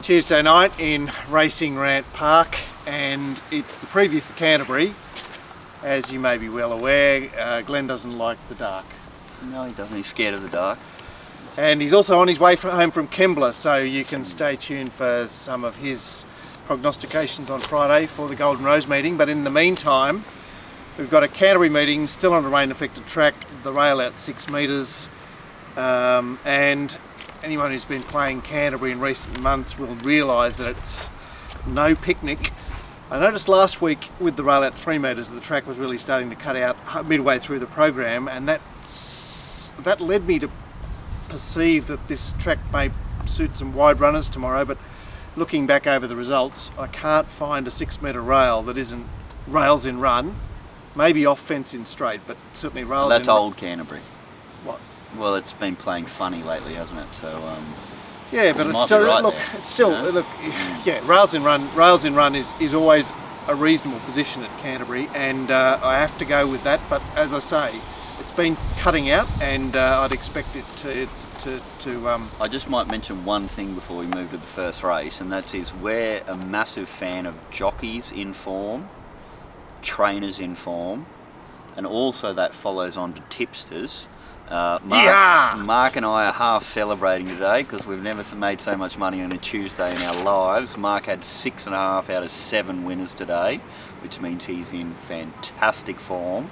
Tuesday night in RacingRant Park, and it's the preview for Canterbury. As you may be well aware, Glenn doesn't like the dark. No, he doesn't. He's scared of the dark. And he's also on his way home from Kembla, so you can stay tuned for some of his prognostications on Friday for the Golden Rose meeting. But in the meantime, we've got a Canterbury meeting still on a rain-affected track, the rail out 6 metres, and anyone who's been playing Canterbury in recent months will realise that it's no picnic. I noticed last week with the rail out 3 metres the track was really starting to cut out midway through the program, and that led me to perceive that this track may suit some wide runners tomorrow. But looking back over the results, I can't find a 6 metre rail that isn't rails in run, maybe off fence in straight, but certainly rails That's in old Canterbury. What? Well, it's been playing funny lately, hasn't it? So yeah, but it's still look. Yeah, rails in run is always a reasonable position at Canterbury, and I have to go with that. But as I say, it's been cutting out, and I'd expect it to. I just might mention one thing before we move to the first race, and that is we're a massive fan of jockeys in form, trainers in form, and also that follows on to tipsters. Mark and I are half celebrating today because we've never made so much money on a Tuesday in our lives. Mark had 6.5 out of 7 winners today, which means he's in fantastic form,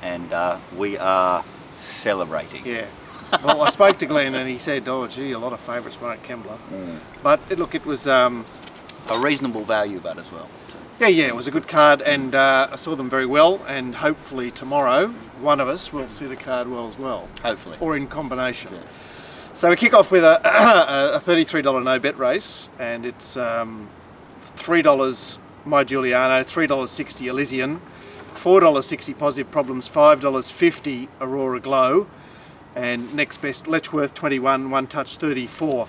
and we are celebrating. Yeah. Well, I spoke to Glenn and he said, "Oh, gee, a lot of favourites won at Kembla." But it was a reasonable value bet as well. So. Yeah, it was a good card, and I saw them very well, and hopefully tomorrow one of us will see the card well as well. Hopefully. Or in combination. Yeah. So we kick off with a $33 no bet race, and it's $3 My Giuliano, $3.60 Elysian, $4.60 Positive Problems, $5.50 Aurora Glow, and next best Letchworth 21, One Touch 34.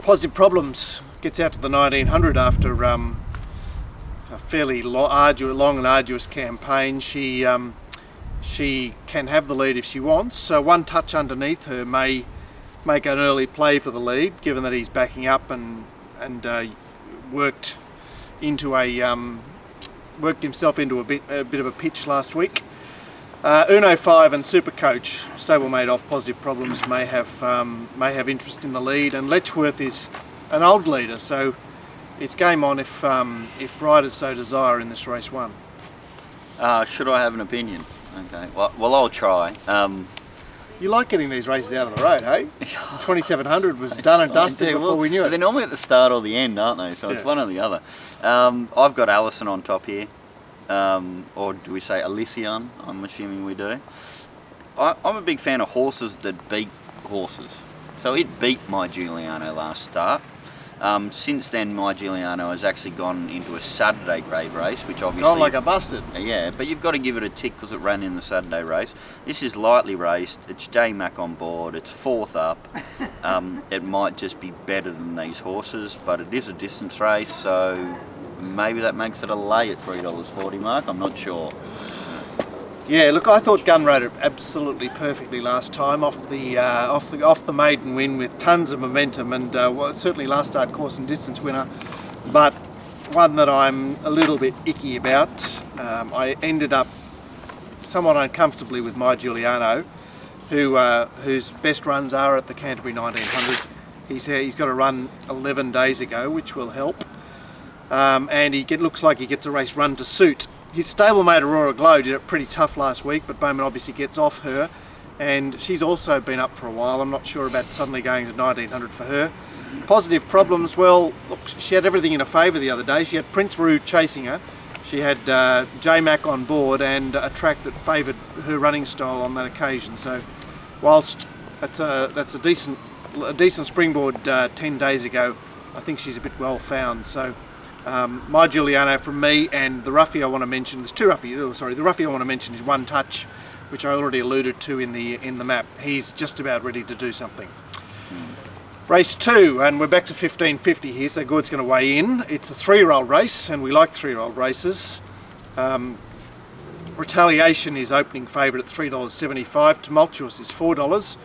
Positive Problems gets out to the 1900 after a fairly long and arduous campaign. She can have the lead if she wants, so One Touch underneath her may make an early play for the lead, given that he's backing up and worked himself into a bit of a pitch last week. Uno 5 and Super Coach, stablemate off Positive Problems, may have interest in the lead, and Letchworth is an old leader, so it's game on if riders so desire in this race 1. Should I have an opinion? Okay. Well, I'll try. You like getting these races out of the road, hey? 2700 was done and dusted before we knew it. They're normally at the start or the end, aren't they? So it's one or the other. I've got Allison on top here. Or do we say Elysian? I'm assuming we do. I'm a big fan of horses that beat horses. So it beat My Giuliano last start. Since then, My Giuliano has actually gone into a Saturday grade race, which obviously... Gone like a busted. Yeah, but you've got to give it a tick because it ran in the Saturday race. This is lightly raced. It's J-Mac on board. It's 4th up. It might just be better than these horses, but it is a distance race, so maybe that makes it a lay at $3.40, Mark. I'm not sure. Yeah, look, I thought Gunn rode it absolutely perfectly last time off the maiden win with tons of momentum, and certainly last start course and distance winner, but one that I'm a little bit icky about. I ended up somewhat uncomfortably with My Giuliano, whose best runs are at the Canterbury 1900. He's got a run 11 days ago, which will help, and looks like he gets a race run to suit. His stablemate Aurora Glow did it pretty tough last week, but Bowman obviously gets off her, and she's also been up for a while. I'm not sure about suddenly going to 1900 for her. Positive Problems, well, look, she had everything in her favour the other day. She had Prince Roo chasing her, she had J-Mac on board, and a track that favoured her running style on that occasion. So whilst that's a decent springboard 10 days ago, I think she's a bit well found. So My Giuliano from me, and the roughie I want to mention, there's 2 roughies, the roughie I want to mention is One Touch, which I already alluded to in the map. He's just about ready to do something. Race 2, and we're back to 1550 here, so Gord's going to weigh in. It's a 3-year-old race, and we like 3-year-old races. Retaliation is opening favourite at $3.75, Tumultuous is $4,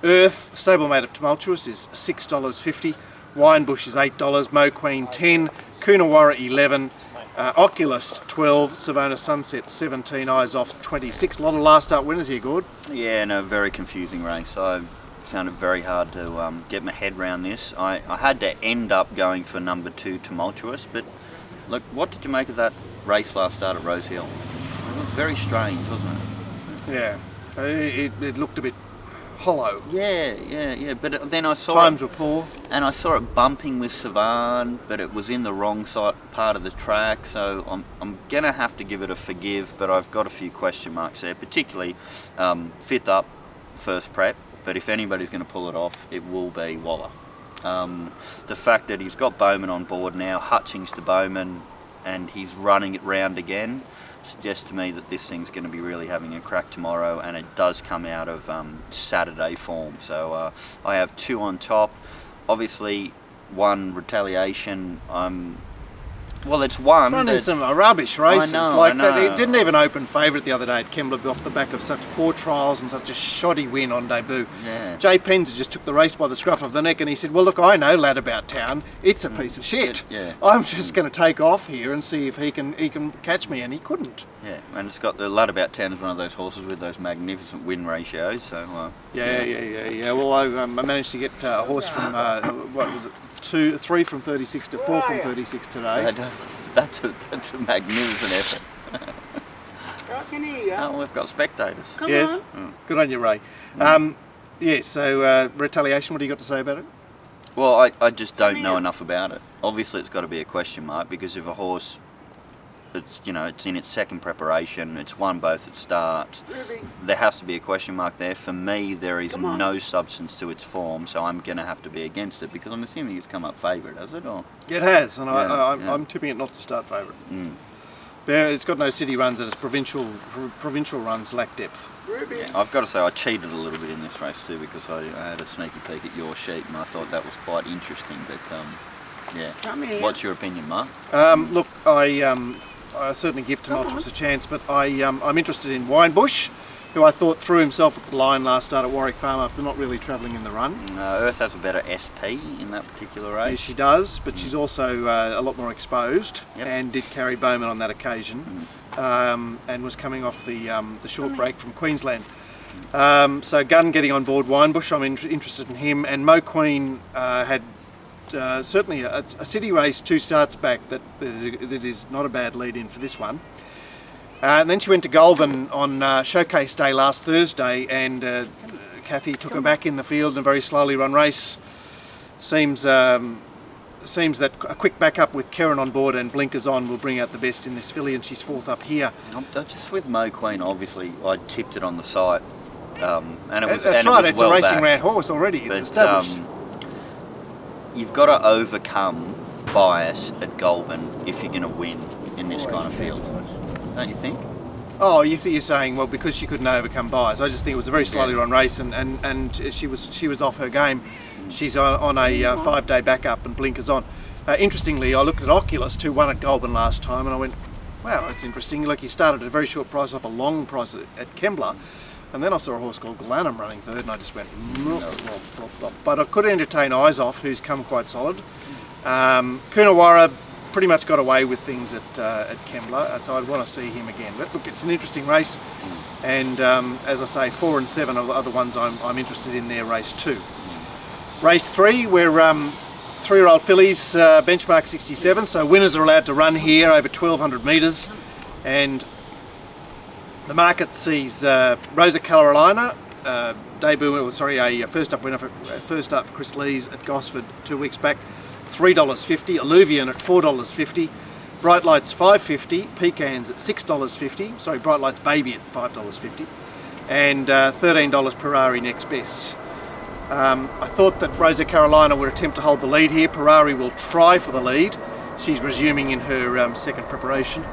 Earth, stablemate of Tumultuous, is $6.50. Winebush is $8. Mo Queen 10. Coonawarra 11. Oculus 12. Savona Sunset 17. Eyes Off 26. A lot of last start winners here, Gord. Yeah, no, very confusing race. I found it very hard to get my head around this. I had to end up going for number 2, Tumultuous, but look, what did you make of that race last start at Rosehill? It was very strange, wasn't it? Yeah, it looked a bit hollow. Yeah. But then I saw times were poor, and I saw it bumping with Savan, but it was in the wrong side part of the track. So I'm gonna have to give it a forgive, but I've got a few question marks there, particularly 5th up, first prep. But if anybody's going to pull it off, it will be Waller. The fact that he's got Bowman on board now, Hutchings to Bowman, and he's running it round again, suggests to me that this thing's going to be really having a crack tomorrow, and it does come out of Saturday form. So I have 2 on top. Obviously, 1 Retaliation. Well, it's one. It's running some rubbish races. I know. That. It didn't even open favourite the other day at Kembla off the back of such poor trials and such a shoddy win on debut. Yeah. Jay Penza just took the race by the scruff of the neck and he said, well, look, I know lad about town. It's a piece of shit. Yeah. I'm just going to take off here and see if he can catch me, and he couldn't. Yeah, and it's got the lad about town is one of those horses with those magnificent win ratios. So Yeah. Well, I managed to get a horse from what was it? 3 from 36 to 4 from 36 today. That's a magnificent effort. Oh, we've got spectators. Yes. Good on you, Ray. So Retaliation, what do you got to say about it? Well, I just don't know enough about it. Obviously, it's got to be a question mark, because if a horse, it's in its second preparation, it's won both at starts, there has to be a question mark there. For me, there is no substance to its form, so I'm going to have to be against it, because I'm assuming it's come up favourite, has it? Or it has, and I'm tipping it not to start favourite. It's got no city runs, and its provincial runs lack depth. Yeah, I've got to say I cheated a little bit in this race too, because I had a sneaky peek at your sheet and I thought that was quite interesting. But what's your opinion, Mark? Look, I certainly give Tumultuous a chance, but I'm interested in Winebush, who I thought threw himself at the line last start at Warwick Farm after not really travelling in the run. Earth has a better SP in that particular race. Yes, she does, but she's also a lot more exposed, and did carry Bowman on that occasion, and was coming off the short break from Queensland. So Gunn getting on board Winebush, I'm interested in him, and Mo Queen had certainly a city race 2 starts back that is not a bad lead in for this one. And then she went to Goulburn on Showcase Day last Thursday, and Kathy took her back in the field in a very slowly run race. Seems that a quick backup with Karen on board and blinkers on will bring out the best in this filly, and she's 4th up here. Just with Mo Queen, obviously I tipped it on the site, and it was that's right. It's a RacingRant horse already. It's established. You've got to overcome bias at Goulburn if you're going to win in this kind of field, don't you think? Oh, you're saying, well, because she couldn't overcome bias. I just think it was a very slowly run race, and she was off her game. She's on a 5-day backup and blinkers on. Interestingly, I looked at Oculus, who won at Goulburn last time, and I went, wow, that's interesting. Like, he started at a very short price off a long price at Kembla, and then I saw a horse called Glanham running 3rd, and I just went, but I could entertain Eyes Off, who's come quite solid. Coonawarra pretty much got away with things at Kembla, so I'd want to see him again. But look, it's an interesting race, and as I say, 4 and 7 are the other ones I'm interested in there, race 2. Race 3, we're 3-year-old fillies, benchmark 67, so winners are allowed to run here over 1,200 metres, and the market sees Rosa Carolina, a first up winner first up for Chris Lees at Gosford 2 weeks back, $3.50, Alluvian at $4.50, Bright Lights $5.50, Pecans at $6.50, Bright Lights Baby at $5.50, and $13 Ferrari next best. I thought that Rosa Carolina would attempt to hold the lead here. Ferrari will try for the lead. She's resuming in her second preparation,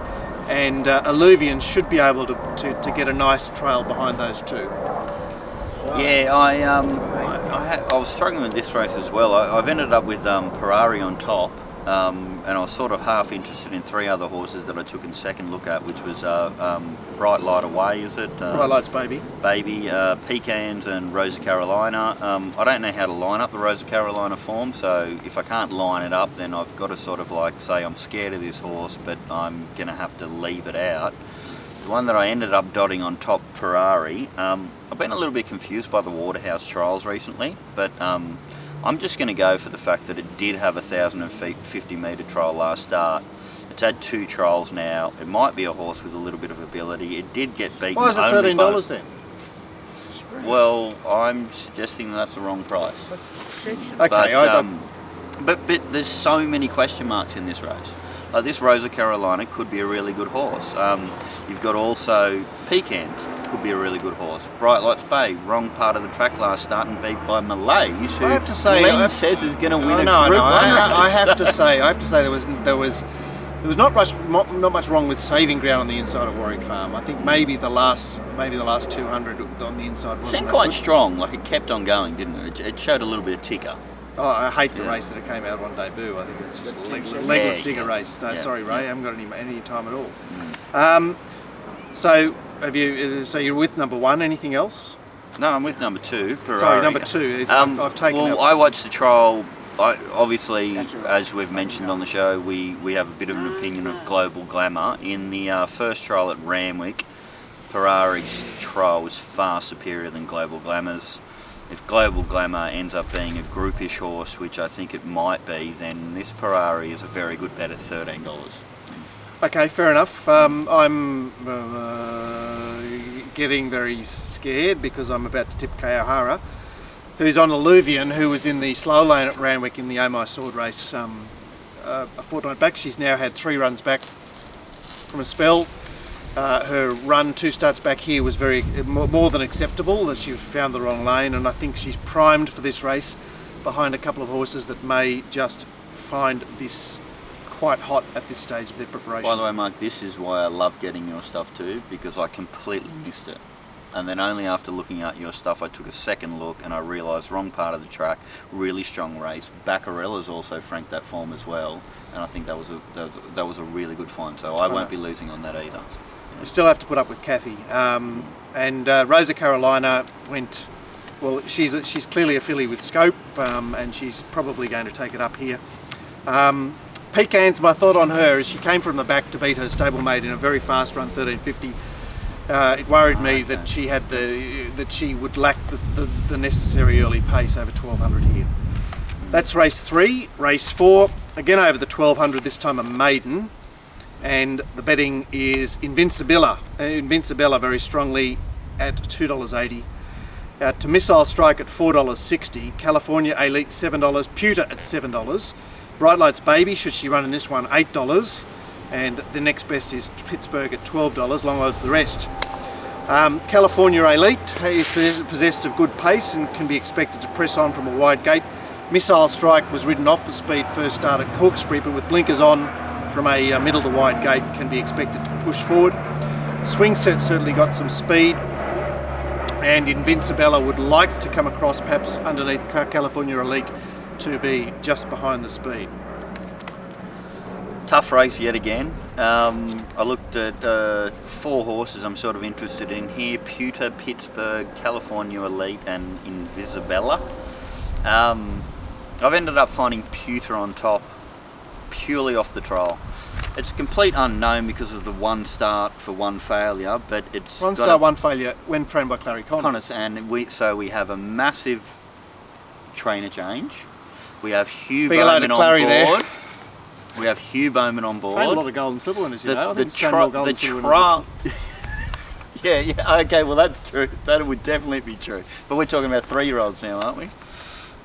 and Alluvian should be able to get a nice trail behind those two. Yeah, I was struggling with this race as well. I've ended up with Ferrari on top, and I was sort of half interested in 3 other horses that I took a second look at, which was Bright Light Away, is it? Bright Light's Baby. Baby, Pecans and Rosa Carolina. I don't know how to line up the Rosa Carolina form, so if I can't line it up, then I've got to sort of like say I'm scared of this horse, but I'm going to have to leave it out. The one that I ended up dotting on top, Ferrari, I've been a little bit confused by the Waterhouse trials recently, but I'm just going to go for the fact that it did have a 1,050 metre trial last start. It's had 2 trials now. It might be a horse with a little bit of ability. It did get beaten. Why is it $13 then? Well, I'm suggesting that's the wrong price. Okay, but there's so many question marks in this race. Like this Rosa Carolina could be a really good horse. You've got also Pecans, could be a really good horse. Bright Lights Bay, wrong part of the track last start and beat by Malays, who I have to say, Glenn says is going to win a Group 1 I race. have to say, there was not much wrong with saving ground on the inside of Warwick Farm. I think maybe the last 200 on the inside wasn't Seemed that quite good. strong, like it kept on going, didn't it? It showed a little bit of ticker. Oh, I hate the race that it came out on debut. I think it's just a legless digger race. No, sorry, Ray, I haven't got any time at all. So you're with number 1. Anything else? No, I'm with number 2, Ferrari. Sorry, number 2. I've taken. Well, I watched the trial. Obviously, as we've mentioned on the show, we have a bit of an opinion of Global Glamour. In the first trial at Randwick, Ferrari's trial was far superior than Global Glamour's. If Global Glamour ends up being a groupish horse, which I think it might be, then this Ferrari is a very good bet at $13. Okay, fair enough. I'm getting very scared because I'm about to tip Kay O'Hara, who's on Alluvian, who was in the slow lane at Randwick in the Oh My Sword race a fortnight back. She's now had 3 runs back from a spell. Her run 2 starts back here was more than acceptable, as she found the wrong lane, and I think she's primed for this race behind a couple of horses that may just find this quite hot at this stage of their preparation. By the way, Mark, this is why I love getting your stuff too, because I completely missed it. And then only after looking at your stuff, I took a second look and I realised wrong part of the track, really strong race. Baccarella's also franked that form as well, and I think that was a really good find. So I won't be losing on that either. You still have to put up with Kathy. And Rosa Carolina went, well, she's clearly a filly with scope, and she's probably going to take it up here. Pecans, my thought on her is she came from the back to beat her stablemate in a very fast run, 13.50. It worried me that she would lack the necessary early pace over 1200 here. That's race 3. Race 4, again over the 1200, this time a maiden. And the betting is Invincibella. Invincibella very strongly at $2.80. To Missile Strike at $4.60. California Elite $7. Pewter at $7. Bright Lights Baby, should she run in this one, $8. And the next best is Pittsburgh at $12. Long odds the rest. California Elite is possessed of good pace and can be expected to press on from a wide gate. Missile Strike was ridden off the speed first start at Corkscrew, but with blinkers on from a middle to wide gate can be expected to push forward. Swing Set certainly got some speed, and Invincibella would like to come across perhaps underneath California Elite to be just behind the speed. Tough race yet again. I looked at 4 horses I'm sort of interested in here: Pewter, Pittsburgh, California Elite and Invisibella. I've ended up finding Pewter on top purely off the trial. It's complete unknown because of the 1 start for 1 failure, but it's 1 start, 1 failure when trained by Clary Connors. And we have a massive trainer change. We have Hugh Big hello to Bowman on Clary board. there. We have Hugh Bowman on board. Trained a lot of Golden Silver winners, you know. I think The he's trained more Golden Silver winners than- yeah, okay, well that's true. That would definitely be true. But we're talking about 3-year-olds now, aren't we?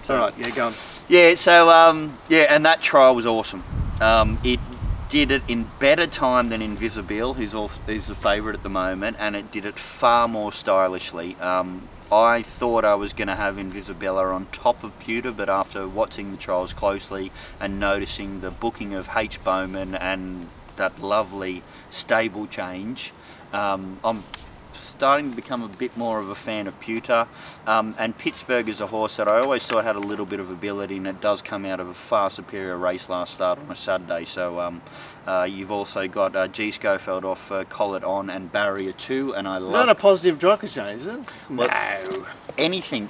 All right, yeah, go on. Yeah, so and that trial was awesome. It did it in better time than Invisible, who's the favourite at the moment, and it did it far more stylishly. I thought I was going to have Invisibella on top of Pewter, but after watching the trials closely and noticing the booking of H. Bowman and that lovely stable change, I'm starting to become a bit more of a fan of Pewter. And Pittsburgh is a horse that I always thought had a little bit of ability, and it does come out of a far superior race last start on a Saturday. So you've also got G. Schofield off Collet On and Barrier 2, and I love... Is that a positive jockey, is it? Well, No. Anything.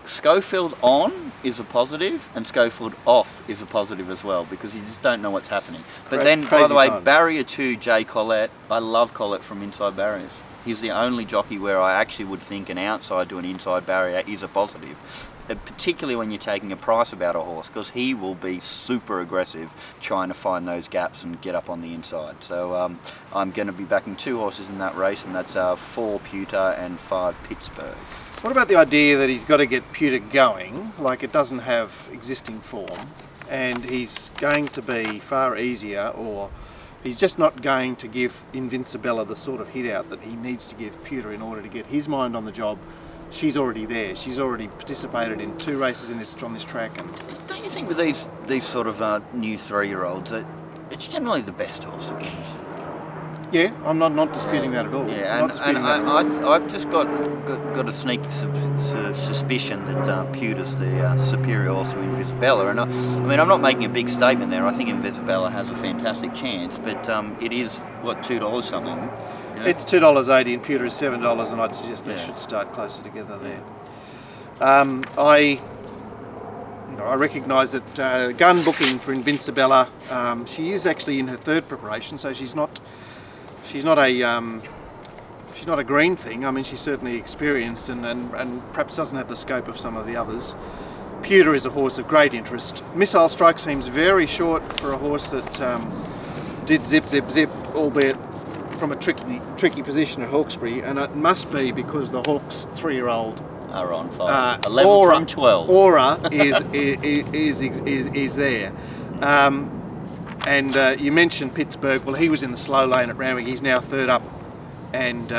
Schofield on is a positive, and Schofield off is a positive as well, because you just don't know what's happening. But then, by the way, times. Barrier 2, Jay Collette, I love Collette from Inside Barriers. He's the only jockey where I actually would think an outside to an inside barrier is a positive. Particularly when you're taking a price about a horse, because he will be super aggressive trying to find those gaps and get up on the inside. So I'm going to be backing 2 horses in that race, and that's 4 Pewter and 5 Pittsburgh. What about the idea that he's got to get Pewter going, like it doesn't have existing form, and he's going to be far easier, or he's just not going to give Invincibella the sort of hit out that he needs to give Pewter in order to get his mind on the job? She's already there. She's already participated in 2 races on this track. And don't you think with these sort of new 3-year-olds that it's generally the best horse that wins? yeah, I'm not disputing that at all. Yeah, Not disputing that at all. I've just got a sneaky suspicion that Pewter's the superior horse to Invisibella, and I mean I'm not making a big statement there. I think Invisibella has a fantastic chance, but it is what $2 something. You know? It's $2.80 and Pewter is $7, and I'd suggest they should start closer together there. I recognise that gun booking for Invincibella. She is actually in her 3rd preparation, so she's not a green thing. I mean, she's certainly experienced and perhaps doesn't have the scope of some of the others. Pewter is a horse of great interest. Missile Strike seems very short for a horse that did zip, albeit from a tricky position at Hawkesbury, and it must be because the Hawks 3-year-old are on fire. 11 from 12. Aura is there. And you mentioned Pittsburgh. Well, he was in the slow lane at Randwick. He's now 3rd up, and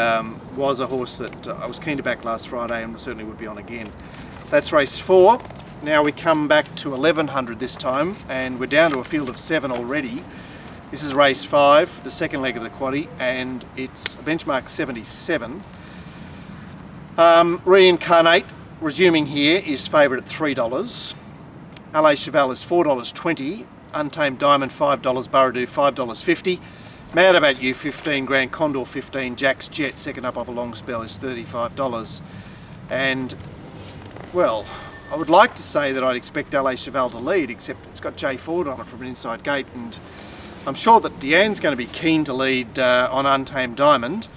was a horse that I was keen to back last Friday and certainly would be on again. That's race 4. Now we come back to 1100 this time, and we're down to a field of 7 already. This is race 5, the 2nd leg of the quaddie, and it's benchmark 77. Reincarnate, resuming here, is favourite at $3. LA Cheval is $4.20. Untamed Diamond $5, Burradoo $5.50. Mad About You 15, Grand Condor 15, Jack's Jet second up off a long spell is $35. And well, I would like to say that I'd expect LA Cheval to lead, except it's got Jay Ford on it from an inside gate, and I'm sure that Deanne's going to be keen to lead on Untamed Diamond.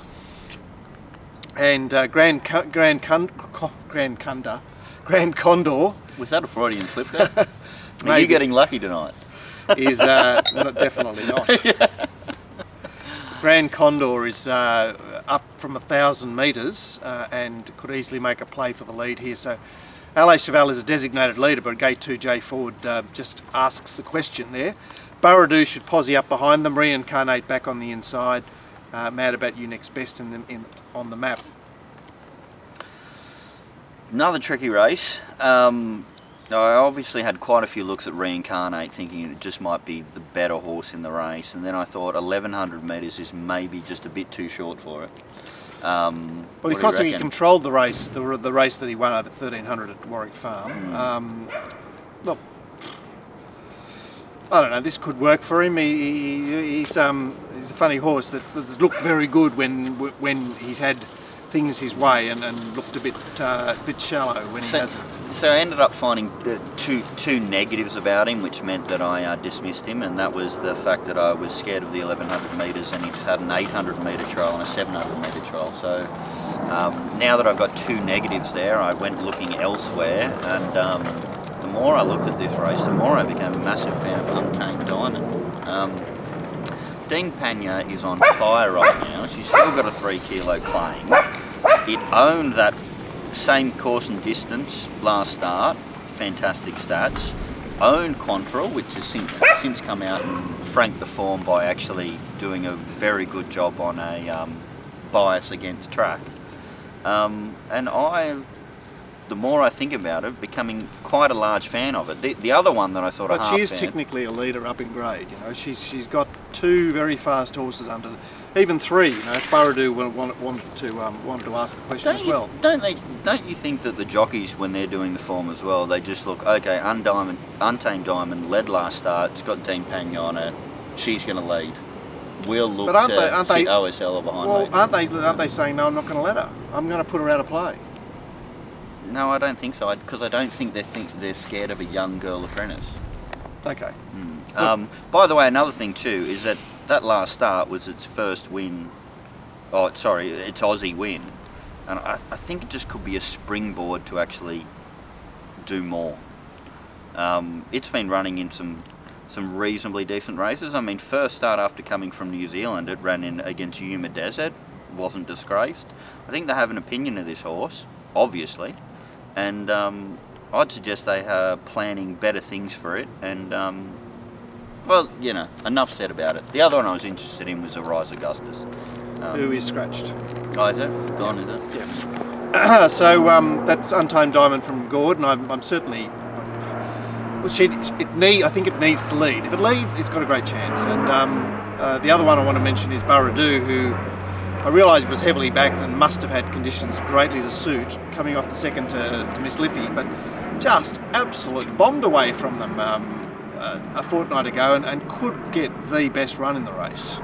And Grand Condor. Was that a Freudian slip there? Are you getting lucky tonight? Is definitely not. Yeah. Grand Condor is up from 1,000 metres and could easily make a play for the lead here. So LA Cheval is a designated leader, but gate 2 Jay Ford just asks the question there. Burradoo should posse up behind them. Reincarnate back on the inside. Mad About You next best on the map. Another tricky race. I obviously had quite a few looks at Reincarnate, thinking it just might be the better horse in the race, and then I thought 1100 metres is maybe just a bit too short for it. Well, because he controlled the race, the race that he won over 1300 at Warwick Farm. Look, I don't know. This could work for him. He's a funny horse that's looked very good when he's had things his way and looked a bit shallow when he hasn't. So I ended up finding two negatives about him, which meant that I dismissed him, and that was the fact that I was scared of the 1100 metres, and he had an 800 metre trial and a 700 metre trial. So now that I've got 2 negatives there, I went looking elsewhere, and the more I looked at this race, the more I became a massive fan of Untamed Diamond. Dean Panya is on fire right now. She's still got a 3 kilo claim. It owned that same course and distance last start, fantastic stats. Owned Quantrill, which has since come out and franked the form by actually doing a very good job on a bias against track. And the more I think about it, becoming quite a large fan of it. The other one that I thought, she is technically a leader up in grade. You know, she's got 2 very fast horses under even 3. You know, Burradoo wanted to ask the question as well. Don't you think that the jockeys, when they're doing the form as well, they just look, okay, Untamed Diamond led last start, it's got Dean Pang on it, she's going to lead. We'll look to sit OSL behind. Well, aren't they saying no? I'm not going to let her. I'm going to put her out of play. No, I don't think so. Because I don't think they're scared of a young girl apprentice. Okay. By the way, another thing too is that last start was its first win. Oh, sorry, its Aussie win, and I think it just could be a springboard to actually do more. It's been running in some reasonably decent races. I mean, first start after coming from New Zealand, it ran in against Yuma Desert, wasn't disgraced. I think they have an opinion of this horse, obviously, and I'd suggest they are planning better things for it. And well, you know, enough said about it. The other one I was interested in was Arise Augustus. Who is scratched? Oh, is it? Gone, is it? Yeah. So that's Untamed Diamond from Gordon. I'm certainly. Well, I think it needs to lead. If it leads, it's got a great chance. And the other one I want to mention is Burradoo, who I realise was heavily backed and must have had conditions greatly to suit, coming off the second to Miss Liffey, but just absolutely bombed away from them a fortnight ago and could get the best run in the race.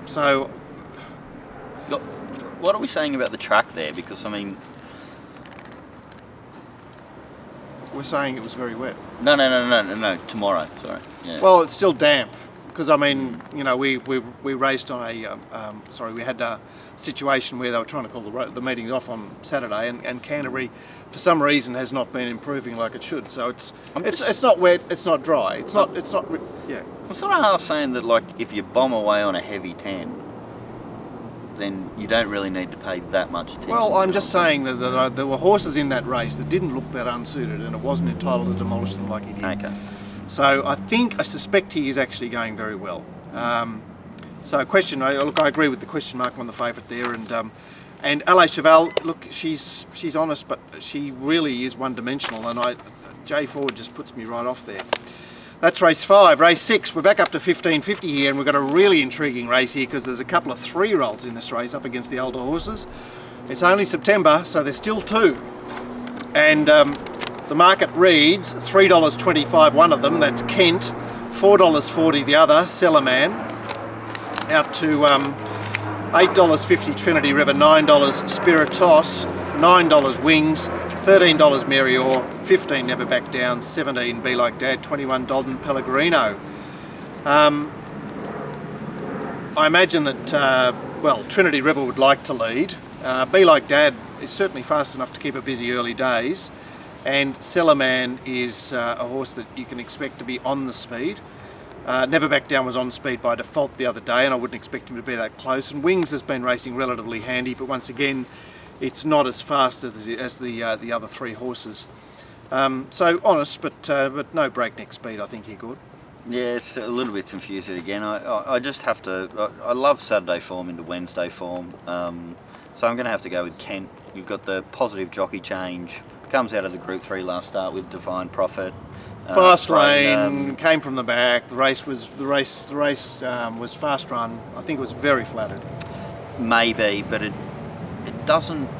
So, what are we saying about the track there? Because I mean, we're saying it was very wet. No. Tomorrow, sorry. Yeah. Well, it's still damp. Because I mean, you know, we raced on we had a situation where they were trying to call the meetings off on Saturday, and Canterbury, for some reason, has not been improving like it should. So it's not wet, it's not dry, it's not. Yeah. I'm sort of half saying that, like, if you bomb away on a heavy 10, then you don't really need to pay that much attention. Well, I'm just saying that there were horses in that race that didn't look that unsuited, and it wasn't entitled to demolish them like he did. Okay. So I suspect he is actually going very well. So question, I agree with the question mark on the favourite there, and LA Cheval, look, she's honest, but she really is one-dimensional, and J Ford just puts me right off there. That's race 5. Race 6, we're back up to 1550 here, and we've got a really intriguing race here because there's a couple of 3-year-olds in this race up against the older horses. It's only September, so there's still 2, and the market reads $3.25 one of them, that's Kent, $4.40 the other, Cellarman, out to $8.50 Trinity River, $9 Spiritos, $9 Wings, $13 Mary Orr, $15 Never Back Down, $17 Be Like Dad, $21 Dalton Pellegrino. I imagine that, Trinity River would like to lead. Be Like Dad is certainly fast enough to keep her busy early days. And Cellarman is a horse that you can expect to be on the speed. Never Back Down was on speed by default the other day, and I wouldn't expect him to be that close. And Wings has been racing relatively handy, but once again, it's not as fast as the other 3 horses. So honest, but no breakneck speed, I think here, Gord. Yeah, it's a little bit confusing again. I just have to. I love Saturday form into Wednesday form, so I'm going to have to go with Kent. You've got the positive jockey change. Comes out of the Group 3 last start with Divine Prophet. Fast lane, came from the back. The race was fast run. I think it was very flattered. Maybe, but it doesn't have.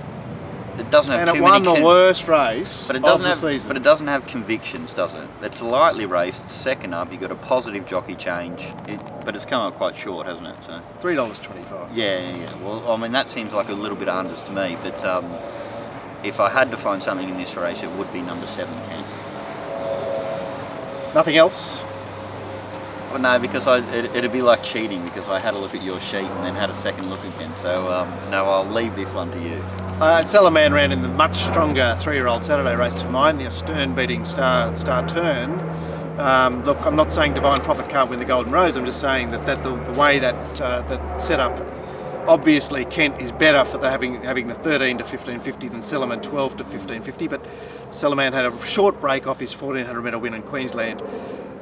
And too it won many the worst race of the season. But it doesn't have convictions, does it? It's lightly raced. Second up, you've got a positive jockey change, but it's come up quite short, hasn't it? So $3.25. Yeah. Well, I mean, that seems like a little bit of unders to me, but. If I had to find something in this race, it would be number 7, Kent. Nothing else? Well, no, because it'd be like cheating because I had a look at your sheet and then had a second look again. So, no, I'll leave this one to you. Cellarman ran in the much stronger 3-year-old Saturday race for mine, the Astern beating Star Turn. Look, I'm not saying Divine Prophet can't win the Golden Rose. I'm just saying that the way that set up. Obviously, Kent is better for having the 13 to 1550 than Cellarman 12 to 1550, but Cellarman had a short break off his 1400 metre win in Queensland.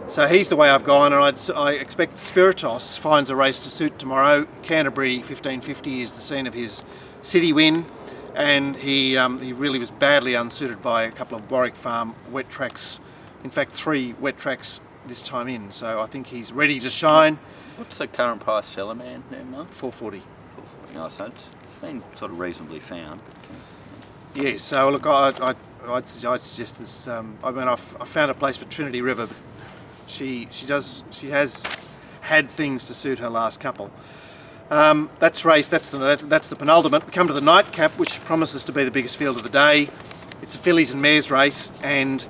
So he's the way I've gone, and I expect Spiritos finds a race to suit tomorrow. Canterbury 1550 is the scene of his city win, and he really was badly unsuited by a couple of Warwick Farm wet tracks. In fact, 3 wet tracks this time in. So I think he's ready to shine. What's the current price seller man there, Mark? 440. 440. Oh, so it's been sort of reasonably found. But, Yeah. So look, I'd suggest this. I mean, I found a place for Trinity River, but she has had things to suit her last couple. That's the penultimate. We come to the nightcap, which promises to be the biggest field of the day. It's a fillies and mares race, and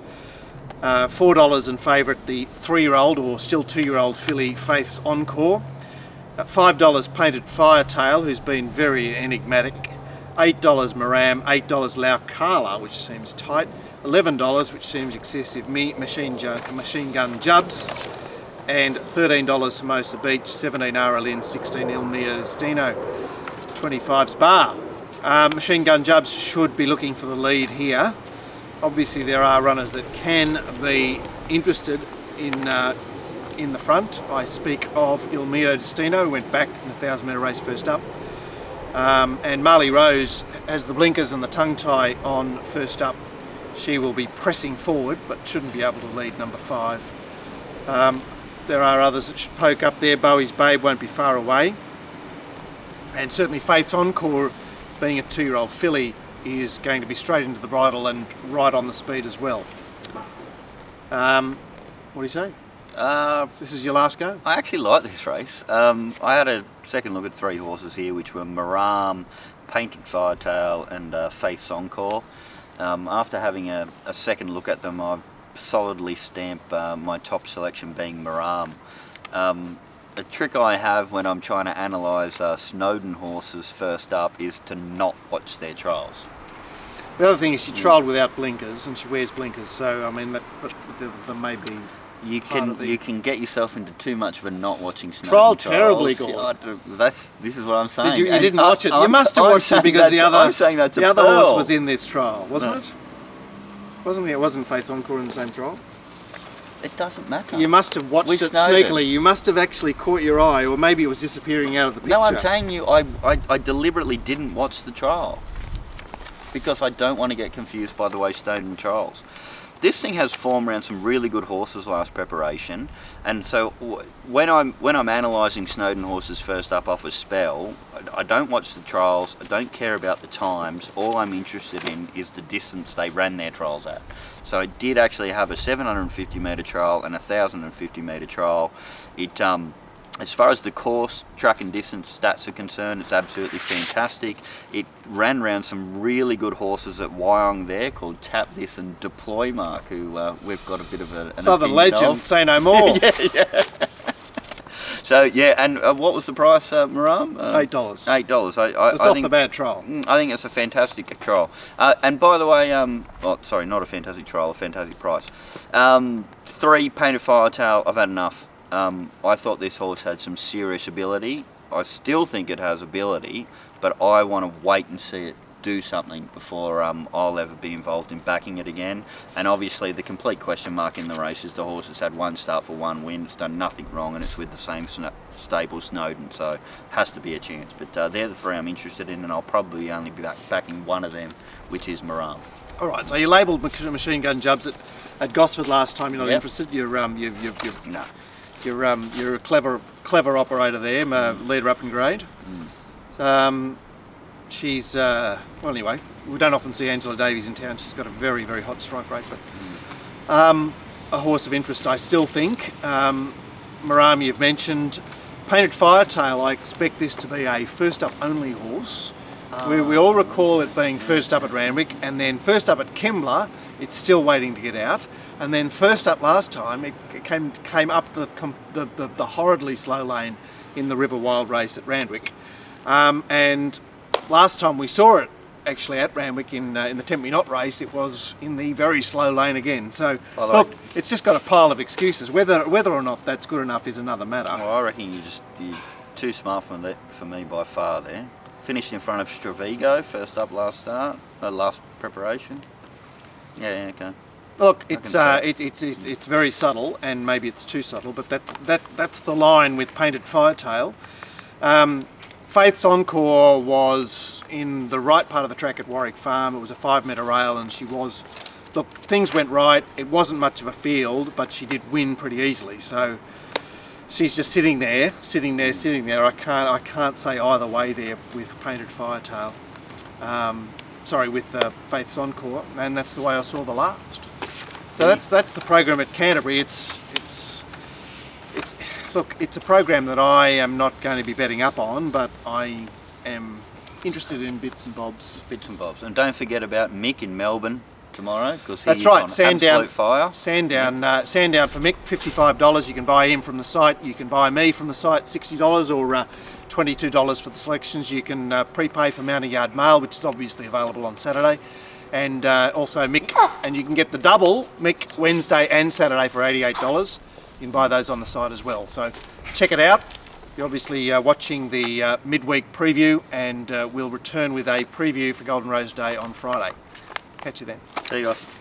$4 in favourite, the 3-year-old or still 2-year-old filly Faith's Encore. $5 Painted Firetail, who's been very enigmatic. $8 Maram, $8 Laukala, which seems tight. $11, which seems excessive, Machine Gun Jubs. And $13 Hermosa Beach, 17 Aralyn, 16 Ilmia Destino, 25's Bar. Machine Gun Jubs should be looking for the lead here. Obviously there are runners that can be interested in the front. I speak of Ilmia Destino, who went back in the 1,000 metre race first up. And Marley Rose has the blinkers and the tongue tie on first up. She will be pressing forward but shouldn't be able to lead number 5. There are others that should poke up there. Bowie's Babe won't be far away. And certainly Faith's Encore, being a 2-year-old filly, is going to be straight into the bridle and right on the speed as well. What do you say? This is your last go? I actually like this race. I had a second look at 3 horses here, which were Maram, Painted Firetail and Faith's Encore. After having a second look at them, I've solidly stamp my top selection being Maram. A trick I have when I'm trying to analyse Snowden horses first up is to not watch their trials. The other thing is she trialled without blinkers, and she wears blinkers, so I mean that may be. You can get yourself into too much of a not watching Snowden trial trials. terribly, Gordon. This is what I'm saying. You didn't watch it. You must have watched it because the other horse was in this trial, wasn't it? Wasn't Faith's Encore in the same trial? It doesn't matter. You must have watched it sneakily. You must have actually caught your eye, or maybe it was disappearing out of the picture. No, I'm telling you, I deliberately didn't watch the trial because I don't want to get confused by the way Snowden trials. This thing has form around some really good horses last preparation, and so when I'm analysing Snowden horses first up off a spell, I don't watch the trials. I don't care about the times. All I'm interested in is the distance they ran their trials at. So I did actually have a 750 metre trial and a 1,050 metre trial. It as far as the course, track and distance stats are concerned, it's absolutely fantastic. It ran around some really good horses at Wyong there called Tap This and Deploy Mark, who we've got a bit of an Southern legend, say no more. yeah. So yeah, and what was the price, Maram? $8. $8. It's off the bad trial. I think it's a fantastic trial. And by the way, sorry, not a fantastic trial, a fantastic price. 3 Painted Firetail, I've had enough. I thought this horse had some serious ability. I still think it has ability, but I want to wait and see it do something before I'll ever be involved in backing it again. And obviously the complete question mark in the race is the horse has had 1 start for 1 win. It's done nothing wrong, and it's with the same stable, Snowden, so has to be a chance. But they're the 3 I'm interested in, and I'll probably only be backing one of them, which is Maram. All right, so you labelled Machine Gun Jubs at Gosford last time. You're not interested. No. You're a clever operator there, leader up in grade. She's well, anyway, we don't often see Angela Davies in town. She's got a very, very hot strike rate, but a horse of interest, I still think. Maram, you've mentioned. Painted Firetail, I expect this to be a first up only horse. We all recall it being first up at Randwick, and then first up at Kembla. It's still waiting to get out, and then first up last time it came up the horridly slow lane in the River Wild race at Randwick, and last time we saw it actually at Randwick in the Tempt Me Not race, it was in the very slow lane again. So look, it's just got a pile of excuses. Whether or not that's good enough is another matter. Well, I reckon you're too smart for me by far there. Finished in front of Stravigo, first up last preparation. Yeah, okay. Look, it's very subtle, and maybe it's too subtle, but that's the line with Painted Firetail. Faith's Encore was in the right part of the track at Warwick Farm. It was a 5 metre rail, and she was look, things went right. It wasn't much of a field, but she did win pretty easily. So she's just sitting there. I can't say either way there with Painted Firetail. Sorry, with Faith's Encore, and that's the way I saw the last. So that's the program at Canterbury. Look, it's a program that I am not going to be betting up on, but I am interested in bits and bobs. Bits and bobs. And don't forget about Mick in Melbourne tomorrow, because That's he's right. on absolute fire. Sandown for Mick, $55. You can buy him from the site. You can buy me from the site, $60 or $22 for the selections. You can prepay for Mountain Yard Mail, which is obviously available on Saturday. And also Mick, and you can get the double Mick Wednesday and Saturday for $88. You can buy those on the site as well. So check it out. You're obviously watching the midweek preview, and we'll return with a preview for Golden Rose Day on Friday. Catch you then. See you guys.